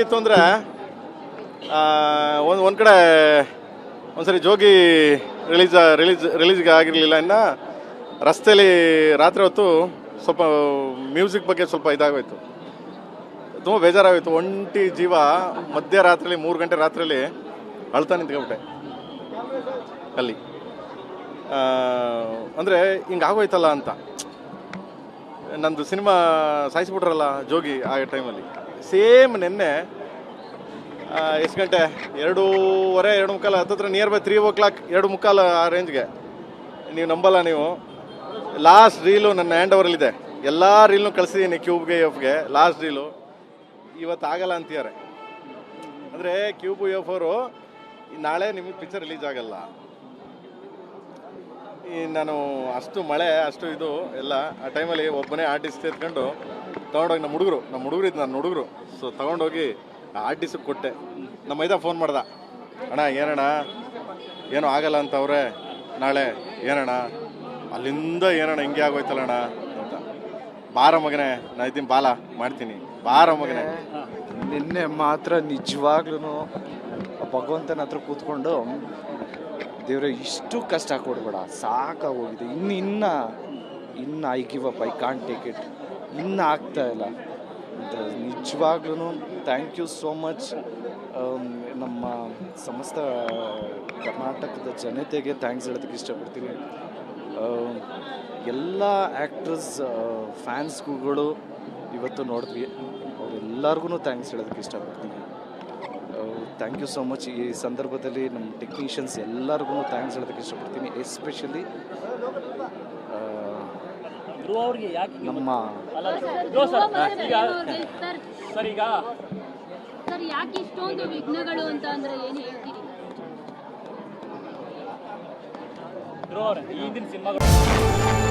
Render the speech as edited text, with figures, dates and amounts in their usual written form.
ಇತ್ತು ಅಂದರೆ ಒಂದು ಕಡೆ ಒಂದ್ಸರಿ ಜೋಗಿ ರಿಲೀಸ್ಗೆ ಆಗಿರಲಿಲ್ಲ. ಇನ್ನು ರಸ್ತೆಯಲ್ಲಿ ರಾತ್ರಿ ಹೊತ್ತು ಸ್ವಲ್ಪ ಮ್ಯೂಸಿಕ್ ಬಗ್ಗೆ ಸ್ವಲ್ಪ ಇದಾಗೋಯ್ತು, ತುಂಬ ಬೇಜಾರಾಗೋಯ್ತು. ಒಂಟಿ ಜೀವ ಮಧ್ಯರಾತ್ರಿಲಿ 3 ಗಂಟೆ ರಾತ್ರಿಯಲ್ಲಿ ಅಳ್ತಾ ನಿಂತ್ಕೊಂಡ್ಬಿಟ್ಟೆ ಅಲ್ಲಿ. ಅಂದರೆ ಹಿಂಗಾಗೋಯ್ತಲ್ಲ ಅಂತ. ನಂದು ಸಿನಿಮಾ ಸಾಯಿಸ್ಬಿಟ್ರಲ್ಲ ಜೋಗಿ ಆ ಟೈಮಲ್ಲಿ. ಸೇಮ್ ನಿನ್ನೆ ಎಷ್ಟು ಗಂಟೆ 2:15 2:45 ಹತ್ತತ್ರ ನಿಯರ್ ಬೈ 3 o'clock 2:45 ಆ ರೇಂಜ್ಗೆ. ನೀವು ನಂಬಲ್ಲ, ನೀವು ಲಾಸ್ಟ್ ರೀಲು ನನ್ನ ಹ್ಯಾಂಡ್ ಓವರಲ್ಲಿದೆ. ಎಲ್ಲ ರೀಲ್ನು ಕಳಿಸಿದ್ದೀನಿ ಕ್ಯೂಬ್ಗೆ ಎಫ್ಗೆ. ಲಾಸ್ಟ್ ರೀಲು ಇವತ್ತು ಆಗಲ್ಲ ಅಂತಿದ್ದಾರೆ. ಅಂದರೆ ಕ್ಯೂಬ್ ಎಫ್ ಅವರು ನಾಳೆ ನಿಮಗೆ ಪಿಕ್ಚರ್ ರಿಲೀಸ್ ಆಗಲ್ಲ. ನಾನು ಅಷ್ಟು ಮಳೆ ಅಷ್ಟು ಇದು ಎಲ್ಲ ಆ ಟೈಮಲ್ಲಿ ಒಬ್ಬನೇ ಆರ್ಟಿಸ್ಟ್ ಎತ್ಕೊಂಡು ತೊಗೊಂಡೋಗಿ ನಮ್ಮ ಹುಡುಗರು ಇದ್ದು ನನ್ನ ಹುಡುಗರು. ಸೊ ತೊಗೊಂಡೋಗಿ ಆರ್ಟಿಸ್ಟಿಗೆ ಕೊಟ್ಟೆ. ನಮ್ಮ ಮೈದ ಫೋನ್ ಮಾಡ್ದ, ಅಣ್ಣ ಏನಣ್ಣ ಏನೋ ಆಗಲ್ಲ ಅಂತ ಅವ್ರೆ, ನಾಳೆ ಏನಣ್ಣ ಅಲ್ಲಿಂದ ಏನಣ್ಣ ಹಿಂಗೆ ಆಗೋಯ್ತಲ್ಲಣ್ಣ ಅಂತ. ಬಾರ ಮಗನೇ, ನಾ ಇದ್ದೀನಿ, ಬಾಲ ಮಾಡ್ತೀನಿ, ಬಾರ ಮಗನೇ. ನಿನ್ನೆ ಮಾತ್ರ ನಿಜವಾಗ್ಲೂ ಭಗವಂತನ ಹತ್ರ ಕೂತ್ಕೊಂಡು ದೇವ್ರೆ ಇಷ್ಟು ಕಷ್ಟ ಕೊಡ್ಬೇಡ, ಸಾಕಾಗೋಗಿದೆ, ಇನ್ನು I give up, I can't take it, ಇನ್ನು ಆಗ್ತಾ ಇಲ್ಲ ಅಂತ. ನಿಜವಾಗ್ಲೂ ಥ್ಯಾಂಕ್ ಯು ಸೋ ಮಚ್. ನಮ್ಮ ಸಮಸ್ತ ಕರ್ನಾಟಕದ ಜನತೆಗೆ ಥ್ಯಾಂಕ್ಸ್ ಹೇಳೋದಕ್ಕೆ ಇಷ್ಟಪಡ್ತೀನಿ. ಎಲ್ಲ ಆ್ಯಕ್ಟರ್ಸ್ ಫ್ಯಾನ್ಸ್ಗಳು ಇವತ್ತು ನೋಡಿದ್ವಿ, ಅವರೆಲ್ಲರಿಗೂ ಥ್ಯಾಂಕ್ಸ್ ಹೇಳೋದಕ್ಕೆ ಇಷ್ಟಪಡ್ತೀನಿ. Thank you so much. ಈ ಸಂದರ್ಭದಲ್ಲಿ ನಮ್ಮ ಟೆಕ್ನಿಷಿಯನ್ಸ್ ಎಲ್ಲರಿಗೂ ಥ್ಯಾಂಕ್ಸ್ ಹೇಳೋದಕ್ಕೆ ಇಷ್ಟಪಡ್ತೀನಿ. ಎಸ್ಪೆಷಲಿ ನಮ್ಮ ಸರ್ ಯಾಕೆ ಇಷ್ಟೊಂದು ವಿಘ್ನಗಳು ಅಂತ ಅಂದ್ರೆ ಏನು ಹೇಳ್ತೀರಿ? ಈ ದಿನ ಸಿನಿಮಾಗಳು